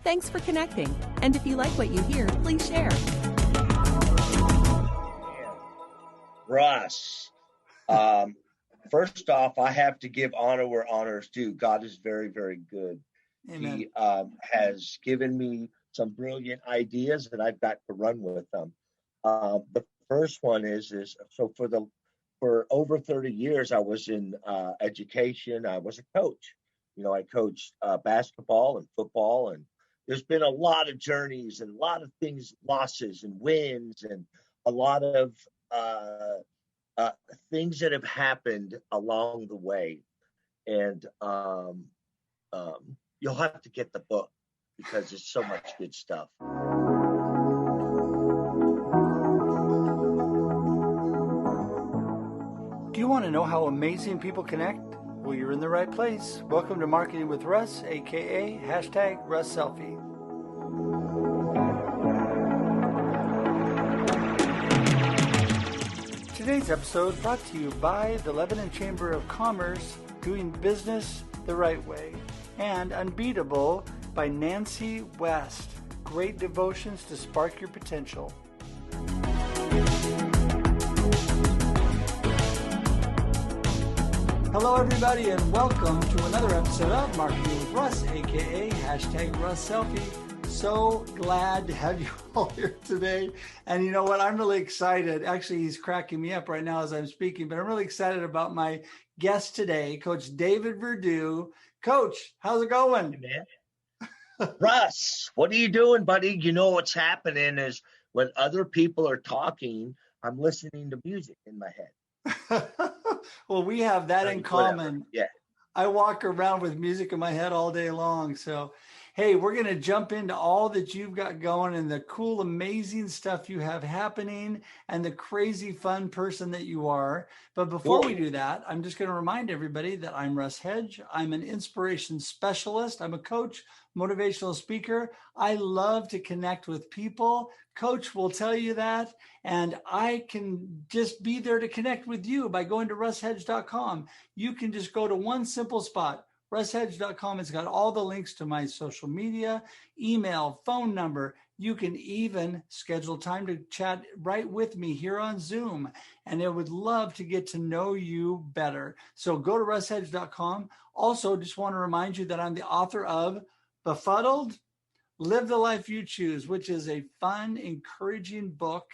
Thanks for connecting. And if you like what you hear, please share. Russ, first off, I have to give honor where honor is due. God is very, very good. Amen. He has given me some brilliant ideas, and I've got to run with them. The first one is so for over 30 years, I was in education. I was a coach. I coached basketball and football, and there's been a lot of journeys and a lot of things, losses and wins, and a lot of things that have happened along the way. And you'll have to get the book because there's so much good stuff. Do you want to know how amazing people connect? Well, you're in the right place. Welcome to Marketing with Russ, aka #RussSelfie. Today's episode brought to you by the Lebanon Chamber of Commerce, doing business the right way, and Unbeatable by Nancy West. Great devotions to spark your potential. Hello everybody and welcome to another episode of Marketing with Russ, aka #RussSelfie. So glad to have you all here today. And you know what? I'm really excited. Actually, he's cracking me up right now as I'm speaking, but I'm really excited about my guest today, Coach David Verdu. Coach, how's it going? Hey, man. Russ, what are you doing, buddy? You know what's happening is when other people are talking, I'm listening to music in my head. Well, we have that in common. Yeah. I walk around with music in my head all day long. So, hey, we're going to jump into all that you've got going and the cool, amazing stuff you have happening and the crazy fun person that you are. But before we do that, I'm just going to remind everybody that I'm Russ Hedge. I'm an inspiration specialist. I'm a coach, motivational speaker. I love to connect with people. Coach will tell you that. And I can just be there to connect with you by going to russhedge.com. You can just go to one simple spot, russhedge.com. It's got all the links to my social media, email, phone number. You can even schedule time to chat right with me here on Zoom. And I would love to get to know you better. So go to russhedge.com. Also, just want to remind you that I'm the author of Befuddled, Live the Life You Choose, which is a fun, encouraging book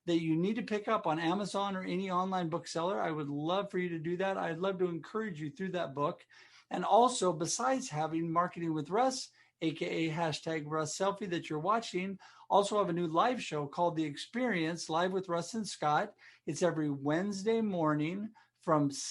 that you need to pick up on Amazon or any online bookseller. I would love for you to do that. I'd love to encourage you through that book. And also, besides having Marketing with Russ, aka #RussSelfie that you're watching, also have a new live show called The Experience, live with Russ and Scott. It's every Wednesday morning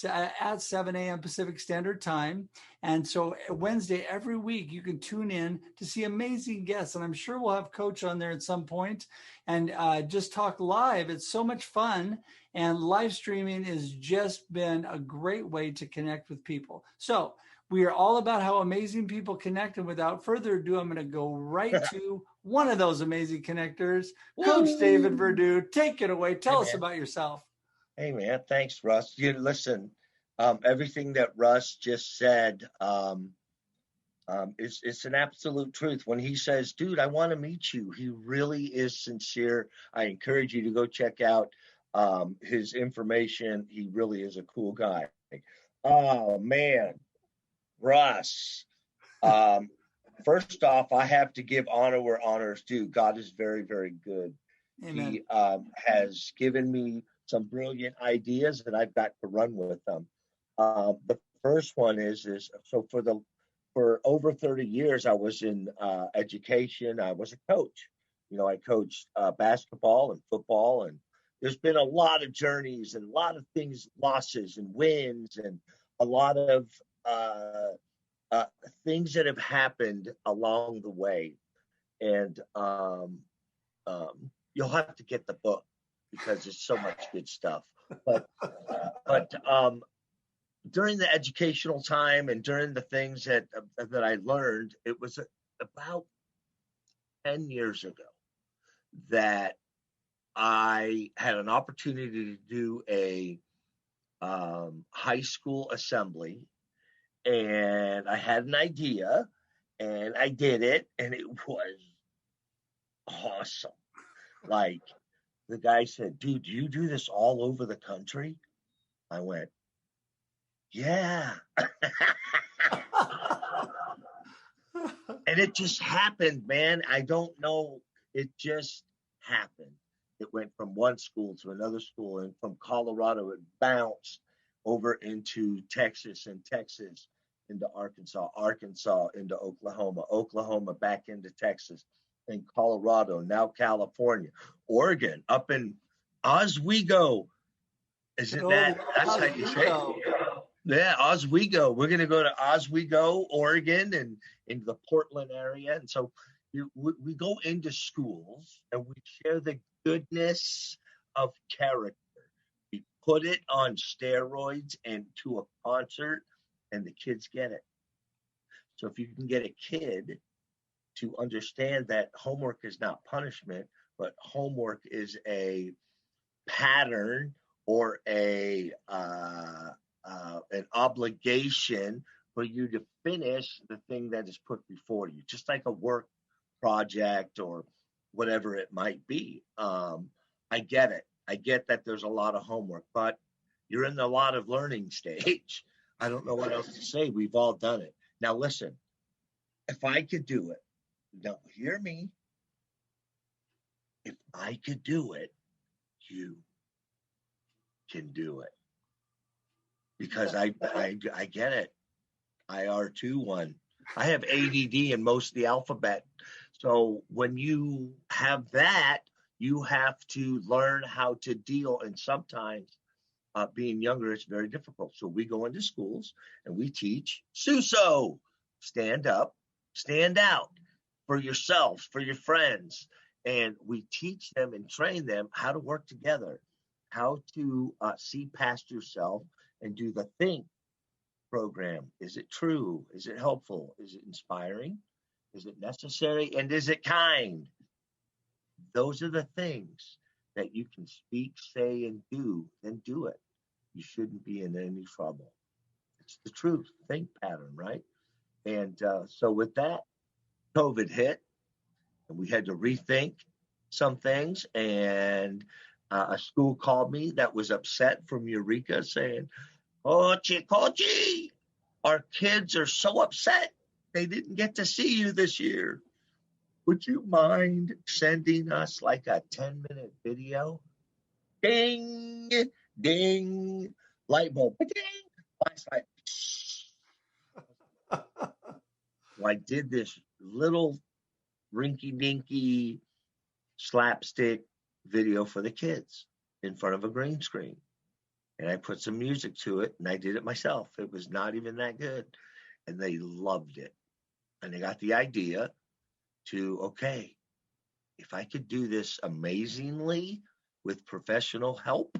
at 7 a.m. Pacific Standard Time. And so Wednesday every week, you can tune in to see amazing guests. And I'm sure we'll have Coach on there at some point and just talk live. It's so much fun. And live streaming has just been a great way to connect with people. So we are all about how amazing people connect. And without further ado, I'm going to go right to one of those amazing connectors, Coach David Verdu. Take it away. Tell us about yourself. Hey, man. Thanks, Russ. Listen, everything that Russ just said it's an absolute truth. When he says, dude, I want to meet you, he really is sincere. I encourage you to go check out his information. He really is a cool guy. Oh, man. Russ, first off, I have to give honor where honor is due. God is very, very good. Amen. He has given me some brilliant ideas, and I've got to run with them. The first one is so for over 30 years, I was in education. I was a coach. I coached basketball and football, and there's been a lot of journeys and a lot of things, losses and wins, and a lot of things that have happened along the way. And you'll have to get the book because there's so much good stuff. But during the educational time and during the things that I learned, it was about 10 years ago that I had an opportunity to do a high school assembly, and I had an idea, And I did it, and it was awesome. Like, the guy said, dude, do you do this all over the country? I went, yeah. And it just happened, man. I don't know. It just happened. It went from one school to another school, and from Colorado, it bounced over into Texas, and Texas into Arkansas, Arkansas into Oklahoma, Oklahoma back into Texas, and Colorado, now California, Oregon, up in Oswego. Isn't that's how you say it? Yeah, Oswego. We're going to go to Oswego, Oregon, and into the Portland area. And so we go into schools and we share the goodness of character. We put it on steroids and to a concert, and the kids get it. So if you can get a kid to understand that homework is not punishment, but homework is a pattern or an obligation for you to finish the thing that is put before you, just like a work project or whatever it might be. I get it. I get that there's a lot of homework, but you're in a lot of learning stage. I don't know what else to say. We've all done it. Now, listen, if I could do it, now hear me. If I could do it, you can do it. Because I get it. I R2-1. I have ADD in most of the alphabet. So when you have that, you have to learn how to deal. And sometimes being younger, it's very difficult. So we go into schools and we teach SUSO. Stand up, stand out for yourselves, for your friends. And we teach them and train them how to work together, how to see past yourself and do the think program. Is it true? Is it helpful? Is it inspiring? Is it necessary? And is it kind? Those are the things that you can speak, say, and do, then do it. You shouldn't be in any trouble. It's the truth. Think pattern, right? And so with that, COVID hit, and we had to rethink some things. And a school called me that was upset from Eureka saying, oh, Chicochi, our kids are so upset they didn't get to see you this year. Would you mind sending us like a 10-minute video? Ding, ding, light bulb, ding, flashlight. So I did this little rinky-dinky slapstick video for the kids in front of a green screen. And I put some music to it, and I did it myself. It was not even that good. And they loved it. And they got the idea to, okay, if I could do this amazingly with professional help,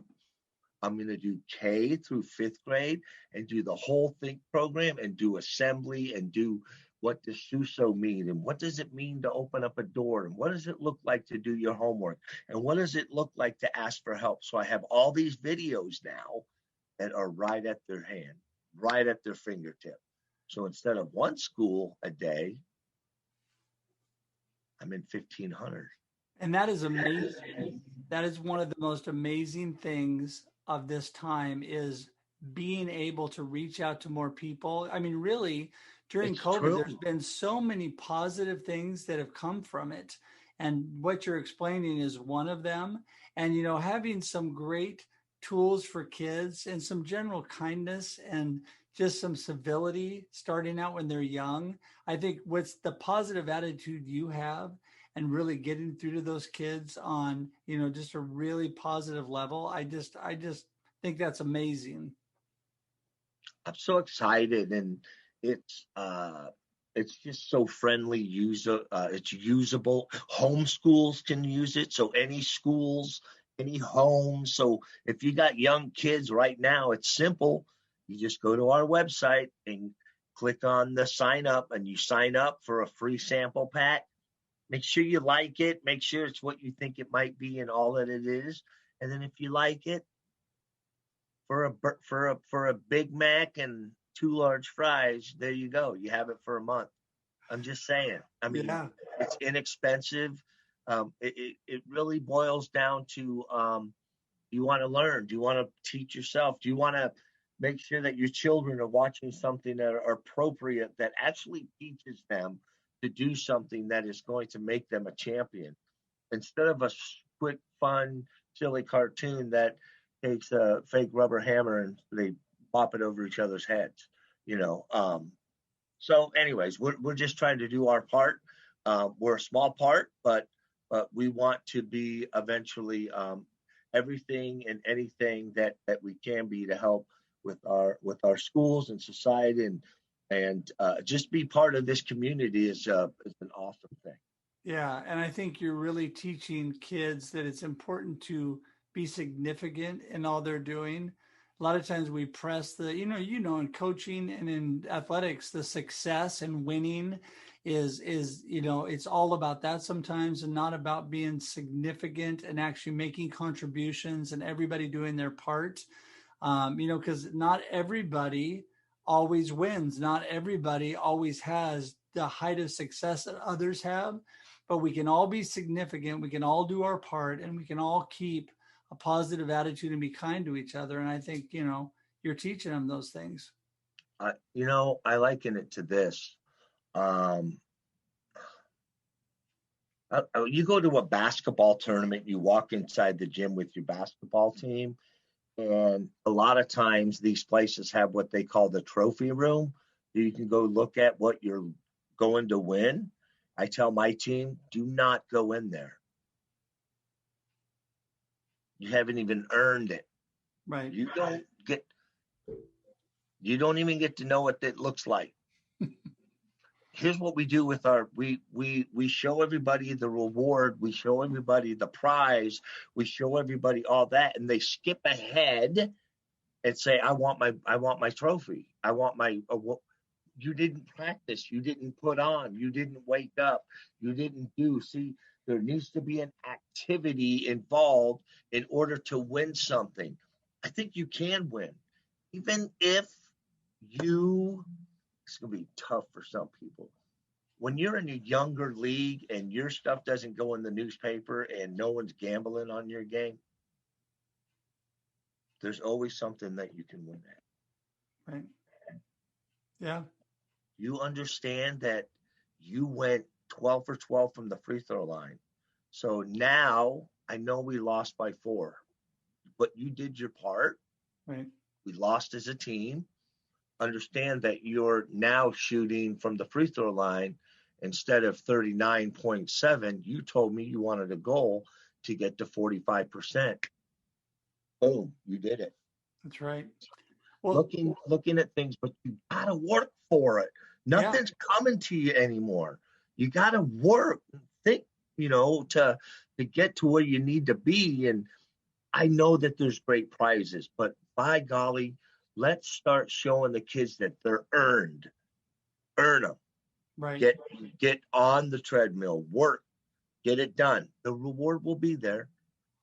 I'm going to do K through 5th grade and do the whole think program and do assembly and do what does SUSO mean and what does it mean to open up a door and what does it look like to do your homework and what does it look like to ask for help. So I have all these videos now that are right at their hand, right at their fingertip. So instead of one school a day, I'm in 1,500. And that is amazing. That is one of the most amazing things of this time is being able to reach out to more people. I mean, really, during COVID, there's been so many positive things that have come from it. And what you're explaining is one of them. And, you know, having some great tools for kids and some general kindness and just some civility starting out when they're young. I think what's the positive attitude you have and really getting through to those kids on, you know, just a really positive level. I just think that's amazing. I'm so excited, and it's just so friendly. It's usable. Homeschools can use it, so any schools, any homes. So if you got young kids right now, it's simple. You just go to our website and click on the sign up, and you sign up for a free sample pack. Make sure you like it. Make sure it's what you think it might be and all that it is. And then if you like it, for a Big Mac and 2 large fries, there you go. You have it for a month. I'm just saying. I mean, Yeah. it's inexpensive. It really boils down to do you want to learn? Do you want to teach yourself? Do you want to make sure that your children are watching something that are appropriate that actually teaches them to do something that is going to make them a champion instead of a quick, fun, silly cartoon that takes a fake rubber hammer and they pop it over each other's heads, you know? So, anyways, we're just trying to do our part. We're a small part, but we want to be eventually everything and anything that we can be to help with our schools and society and just be part of this community is an awesome thing. Yeah, and I think you're really teaching kids that it's important to be significant in all they're doing. A lot of times we press the, in coaching and in athletics, the success and winning is, it's all about that sometimes and not about being significant and actually making contributions and everybody doing their part. Because not everybody always wins. Not everybody always has the height of success that others have, but we can all be significant. We can all do our part and we can all keep a positive attitude and be kind to each other. And I think, you're teaching them those things. I liken it to this. Um, you go to a basketball tournament, you walk inside the gym with your basketball team, and a lot of times these places have what they call the trophy room. You can go look at what you're going to win. I tell my team, do not go in there. You haven't even earned it. Right. You don't even get to know what it looks like. Here's what we do with we show everybody the reward, we show everybody the prize, we show everybody all that, and they skip ahead and say, I want my trophy. I want my you didn't practice, you didn't put on, you didn't wake up, you didn't do. See, there needs to be an activity involved in order to win something. I think you can win. Even if it's going to be tough for some people. When you're in a younger league and your stuff doesn't go in the newspaper and no one's gambling on your game, there's always something that you can win at. Right. Yeah. You understand that you went 12 for 12 from the free throw line. So now I know we lost by 4, but you did your part. Right. We lost as a team. Understand that you're now shooting from the free throw line instead of 39.7. You told me you wanted a goal to get to 45%. Boom, you did it. That's right. Well, looking at things, but you gotta work for it. Nothing's coming to you anymore. You gotta work, think, to get to where you need to be. And I know that there's great prizes, but by golly, let's start showing the kids that they're earned. Earn them. Right. Get on the treadmill. Work. Get it done. The reward will be there,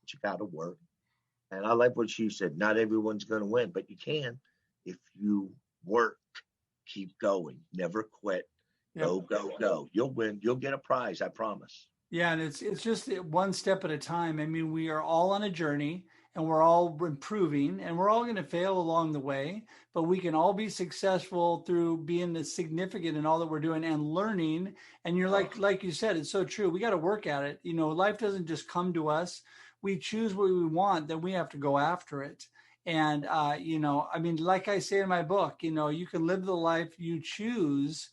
but you got to work. And I like what she said. Not everyone's going to win, but you can if you work. Keep going. Never quit. Yep. Go. You'll win. You'll get a prize. I promise. Yeah, and it's just one step at a time. I mean, we are all on a journey and we're all improving and we're all going to fail along the way, but we can all be successful through being significant in all that we're doing and learning. And you're like you said, it's so true. We got to work at it. Life doesn't just come to us. We choose what we want, then we have to go after it. And, like I say in my book, you can live the life you choose,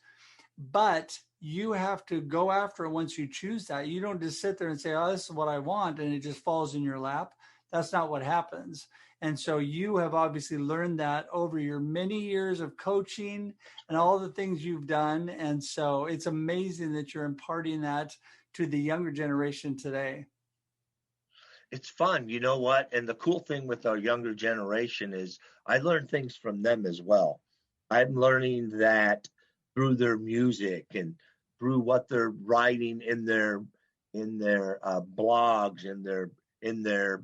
but you have to go after it once you choose that. You don't just sit there and say, oh, this is what I want, and it just falls in your lap. That's not what happens. And so you have obviously learned that over your many years of coaching and all the things you've done. And so it's amazing that you're imparting that to the younger generation today. It's fun, you know what? And the cool thing with our younger generation is I learn things from them as well. I'm learning that through their music and through what they're writing in their blogs, in their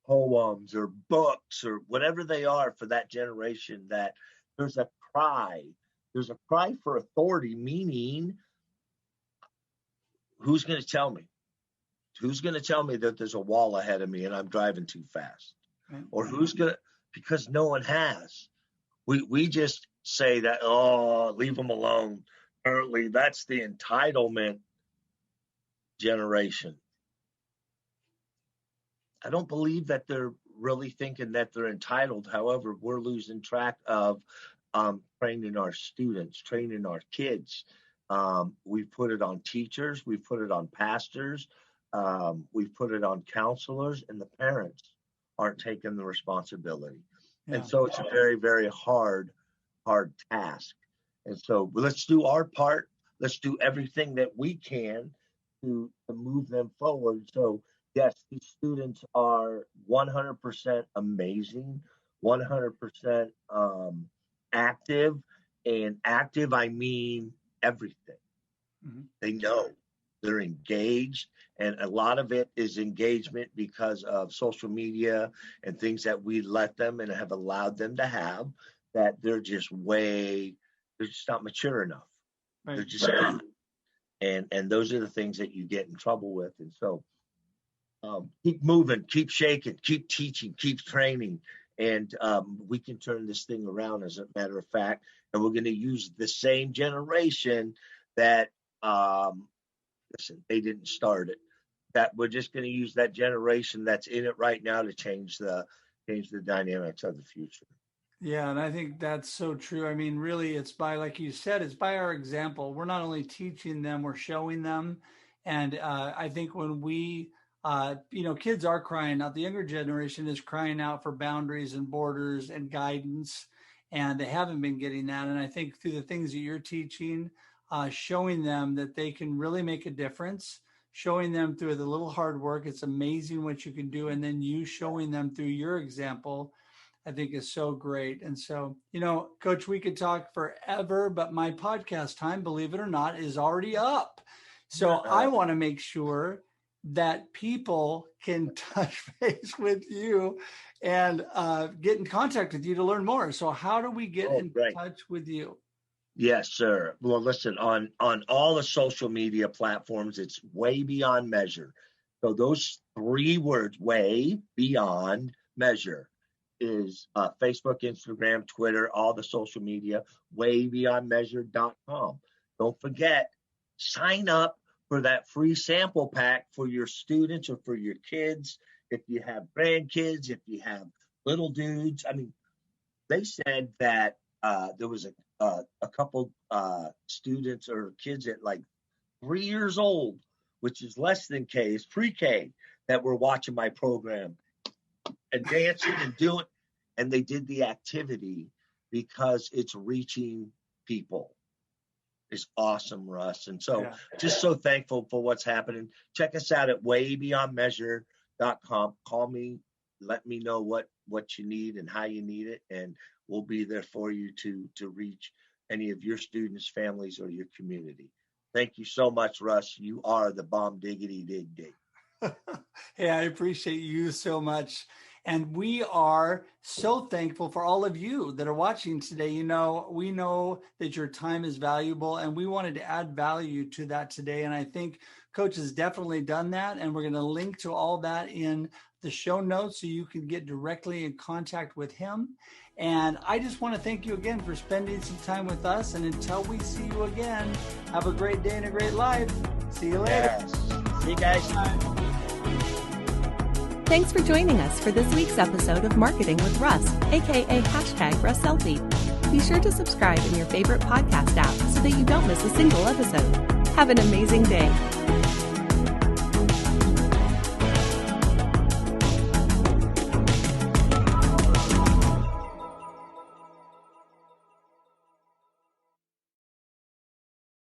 poems or books or whatever they are for that generation, that there's a cry There's a cry for authority, meaning who's going to tell me? Who's going to tell me that there's a wall ahead of me and I'm driving too fast? Or who's going to, because no one has. We just say that, oh, leave them alone. Apparently, that's the entitlement generation. I don't believe that they're really thinking that they're entitled. However, we're losing track of training our students, training our kids. We've put it on teachers. We've put it on pastors. We've put it on counselors, and the parents aren't taking the responsibility. Yeah. And so it's a very, very hard task. And so let's do our part. Let's do everything that we can to move them forward. So yes, these students are 100% amazing, 100% active. And active, I mean everything. Mm-hmm. They know, they're engaged. And a lot of it is engagement because of social media and things that we let them and have allowed them to have, that they're just not mature enough. Right. They're just not. And those are the things that you get in trouble with. And so keep moving, keep shaking, keep teaching, keep training. And we can turn this thing around, as a matter of fact. And we're going to use the same generation that, listen, they didn't start it. That we're just going to use that generation that's in it right now to change the dynamics of the future. Yeah, and I think that's so true. I mean, really, it's by, like you said, it's by our example. We're not only teaching them, we're showing them. And I think when we, kids are crying out. The younger generation is crying out for boundaries and borders and guidance, and they haven't been getting that. And I think through the things that you're teaching, showing them that they can really make a difference, showing them through the little hard work, it's amazing what you can do. And then you showing them through your example, I think is so great. And so, Coach, we could talk forever, but my podcast time, believe it or not, is already up. So I want to make sure that people can touch base with you and get in contact with you to learn more. So how do we get in touch with you? Yes, sir. Well, listen, on all the social media platforms, it's Way Beyond Measure. So those 3 words, Way Beyond Measure, is Facebook, Instagram, Twitter, all the social media, WayBeyondMeasure.com. Don't forget, sign up for that free sample pack for your students or for your kids. If you have grandkids, if you have little dudes. I mean, they said that there was a couple students or kids at like 3 years old, which is less than K, is pre-K, that were watching my program and dancing and doing, and they did the activity because it's reaching people. It's awesome, Russ. And so just so thankful for what's happening. Check us out at WayBeyondMeasure.com. Call me, let me know what you need and how you need it, and we'll be there for you to reach any of your students, families, or your community. Thank you so much, Russ. You are the bomb diggity dig dig. Hey, I appreciate you so much. And we are so thankful for all of you that are watching today. We know that your time is valuable, and we wanted to add value to that today. And I think Coach has definitely done that. And we're going to link to all that in the show notes so you can get directly in contact with him. And I just want to thank you again for spending some time with us. And until we see you again, have a great day and a great life. See you later. Yes. See you guys. Thanks for joining us for this week's episode of Marketing with Russ, aka #RussSelfie. Be sure to subscribe in your favorite podcast app so that you don't miss a single episode. Have an amazing day.